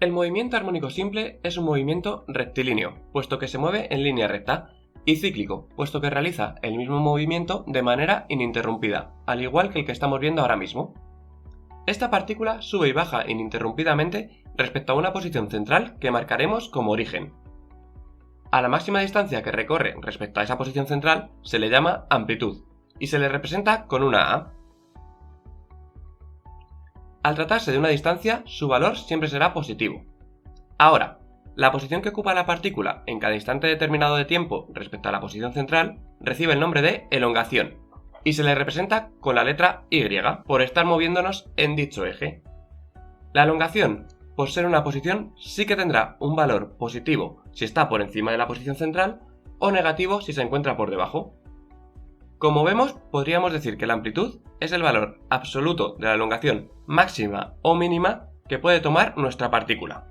El movimiento armónico simple es un movimiento rectilíneo, puesto que se mueve en línea recta, y cíclico, puesto que realiza el mismo movimiento de manera ininterrumpida, al igual que el que estamos viendo ahora mismo. Esta partícula sube y baja ininterrumpidamente respecto a una posición central que marcaremos como origen. A la máxima distancia que recorre respecto a esa posición central se le llama amplitud, y se le representa con una A. Al tratarse de una distancia, su valor siempre será positivo. Ahora, la posición que ocupa la partícula en cada instante determinado de tiempo respecto a la posición central recibe el nombre de elongación, y se le representa con la letra Y, por estar moviéndonos en dicho eje. La elongación, por ser una posición, sí que tendrá un valor positivo si está por encima de la posición central o negativo si se encuentra por debajo. Como vemos, podríamos decir que la amplitud es el valor absoluto de la elongación máxima o mínima que puede tomar nuestra partícula.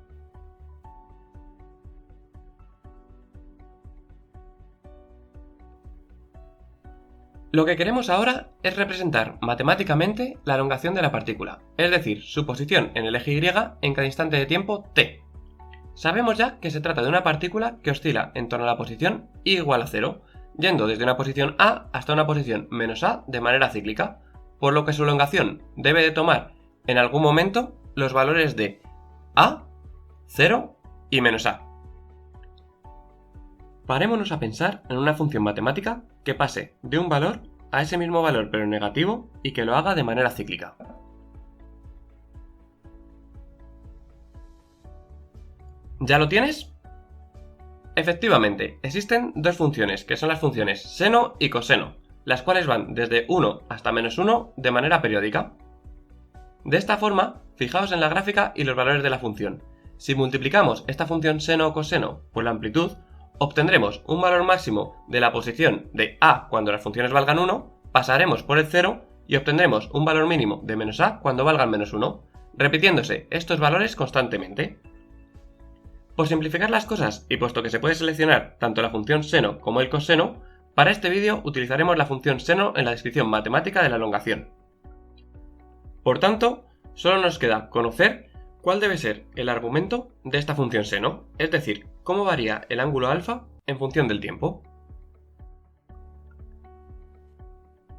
Lo que queremos ahora es representar matemáticamente la elongación de la partícula, es decir, su posición en el eje Y en cada instante de tiempo t. Sabemos ya que se trata de una partícula que oscila en torno a la posición y igual a 0, yendo desde una posición A hasta una posición menos A de manera cíclica, por lo que su elongación debe de tomar en algún momento los valores de A, 0 y menos A. Parémonos a pensar en una función matemática que pase de un valor a ese mismo valor pero negativo y que lo haga de manera cíclica. ¿Ya lo tienes? Efectivamente, existen dos funciones que son las funciones seno y coseno, las cuales van desde 1 hasta menos 1 de manera periódica. De esta forma, fijaos en la gráfica y los valores de la función. Si multiplicamos esta función seno o coseno por la amplitud, obtendremos un valor máximo de la posición de A cuando las funciones valgan 1, pasaremos por el 0 y obtendremos un valor mínimo de menos A cuando valgan menos 1, repitiéndose estos valores constantemente. Por simplificar las cosas y puesto que se puede seleccionar tanto la función seno como el coseno, para este vídeo utilizaremos la función seno en la descripción matemática de la elongación. Por tanto, solo nos queda conocer cuál debe ser el argumento de esta función seno, es decir, cómo varía el ángulo alfa en función del tiempo.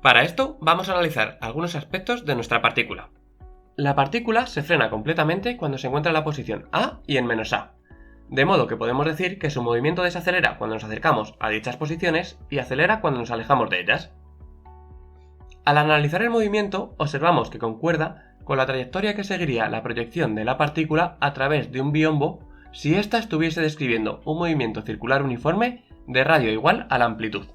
Para esto vamos a analizar algunos aspectos de nuestra partícula. La partícula se frena completamente cuando se encuentra en la posición A y en menos A, de modo que podemos decir que su movimiento desacelera cuando nos acercamos a dichas posiciones y acelera cuando nos alejamos de ellas. Al analizar el movimiento, observamos que concuerda con la trayectoria que seguiría la proyección de la partícula a través de un biombo si ésta estuviese describiendo un movimiento circular uniforme de radio igual a la amplitud.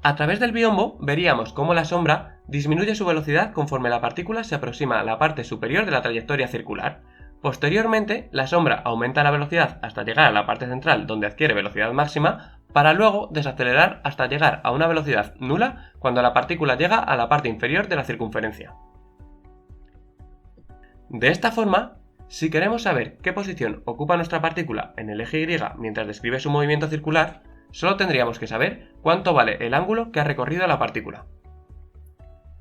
A través del biombo veríamos cómo la sombra disminuye su velocidad conforme la partícula se aproxima a la parte superior de la trayectoria circular. Posteriormente, la sombra aumenta la velocidad hasta llegar a la parte central donde adquiere velocidad máxima, para luego desacelerar hasta llegar a una velocidad nula cuando la partícula llega a la parte inferior de la circunferencia. De esta forma, si queremos saber qué posición ocupa nuestra partícula en el eje Y mientras describe su movimiento circular, solo tendríamos que saber cuánto vale el ángulo que ha recorrido la partícula.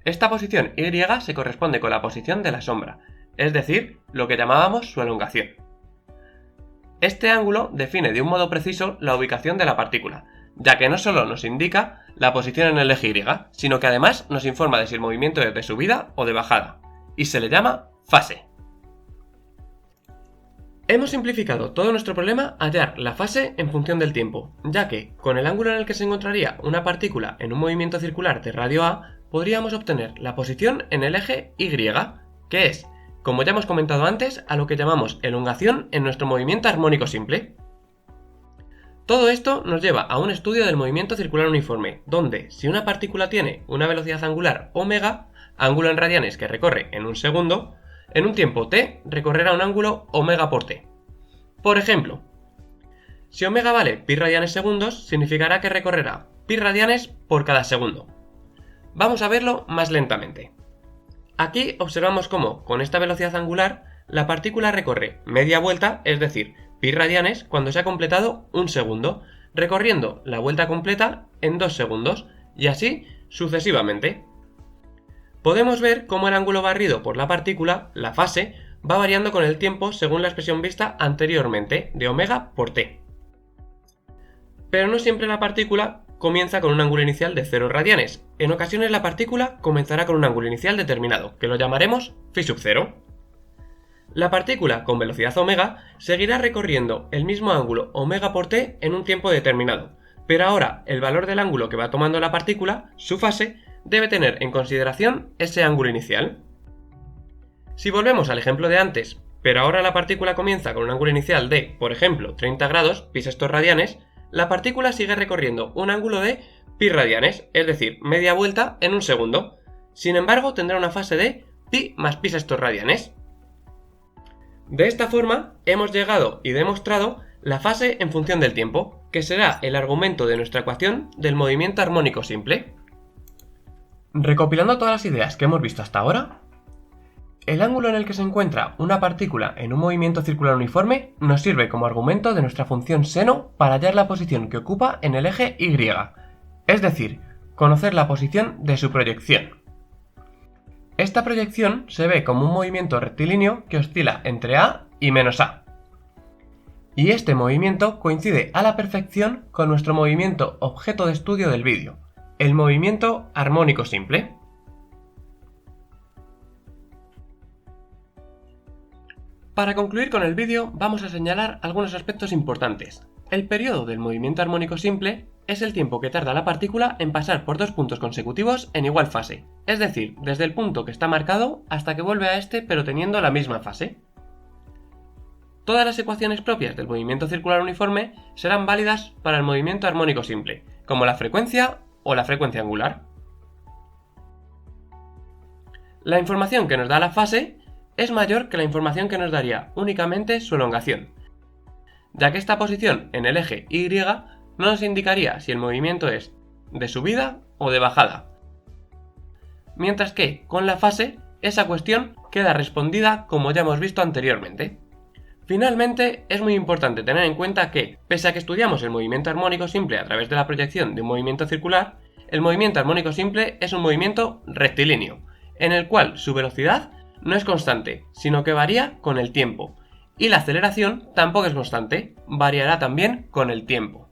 Esta posición Y se corresponde con la posición de la sombra, es decir, lo que llamábamos su elongación. Este ángulo define de un modo preciso la ubicación de la partícula, ya que no solo nos indica la posición en el eje Y, sino que además nos informa de si el movimiento es de subida o de bajada, y se le llama fase. Hemos simplificado todo nuestro problema a hallar la fase en función del tiempo, ya que, con el ángulo en el que se encontraría una partícula en un movimiento circular de radio A, podríamos obtener la posición en el eje Y, que es, como ya hemos comentado antes, a lo que llamamos elongación en nuestro movimiento armónico simple. Todo esto nos lleva a un estudio del movimiento circular uniforme, donde si una partícula tiene una velocidad angular omega, ángulo en radianes que recorre en un segundo, en un tiempo t recorrerá un ángulo omega por t. Por ejemplo, si omega vale pi radianes segundos, significará que recorrerá pi radianes por cada segundo. Vamos a verlo más lentamente. Aquí observamos cómo, con esta velocidad angular, la partícula recorre media vuelta, es decir, pi radianes, cuando se ha completado un segundo, recorriendo la vuelta completa en 2 segundos, y así sucesivamente. Podemos ver cómo el ángulo barrido por la partícula, la fase, va variando con el tiempo según la expresión vista anteriormente, de omega por t. Pero no siempre la partícula comienza con un ángulo inicial de 0 radianes. En ocasiones la partícula comenzará con un ángulo inicial determinado, que lo llamaremos phi sub 0. La partícula con velocidad omega seguirá recorriendo el mismo ángulo omega por t en un tiempo determinado, pero ahora el valor del ángulo que va tomando la partícula, su fase, debe tener en consideración ese ángulo inicial. Si volvemos al ejemplo de antes, pero ahora la partícula comienza con un ángulo inicial de, por ejemplo, 30 grados, pi sextos radianes, la partícula sigue recorriendo un ángulo de pi radianes, es decir, media vuelta en un segundo. Sin embargo, tendrá una fase de pi más pi sextos radianes. De esta forma, hemos llegado y demostrado la fase en función del tiempo, que será el argumento de nuestra ecuación del movimiento armónico simple. Recopilando todas las ideas que hemos visto hasta ahora, el ángulo en el que se encuentra una partícula en un movimiento circular uniforme nos sirve como argumento de nuestra función seno para hallar la posición que ocupa en el eje Y, es decir, conocer la posición de su proyección. Esta proyección se ve como un movimiento rectilíneo que oscila entre A y menos A. Y este movimiento coincide a la perfección con nuestro movimiento objeto de estudio del vídeo, el movimiento armónico simple. Para concluir con el vídeo, vamos a señalar algunos aspectos importantes. El periodo del movimiento armónico simple es el tiempo que tarda la partícula en pasar por dos puntos consecutivos en igual fase, es decir, desde el punto que está marcado hasta que vuelve a este pero teniendo la misma fase. Todas las ecuaciones propias del movimiento circular uniforme serán válidas para el movimiento armónico simple, como la frecuencia o la frecuencia angular. La información que nos da la fase es mayor que la información que nos daría únicamente su elongación, ya que esta posición en el eje Y no nos indicaría si el movimiento es de subida o de bajada, mientras que con la fase esa cuestión queda respondida como ya hemos visto anteriormente. Finalmente, es muy importante tener en cuenta que, pese a que estudiamos el movimiento armónico simple a través de la proyección de un movimiento circular, el movimiento armónico simple es un movimiento rectilíneo, en el cual su velocidad no es constante, sino que varía con el tiempo, y la aceleración tampoco es constante, variará también con el tiempo.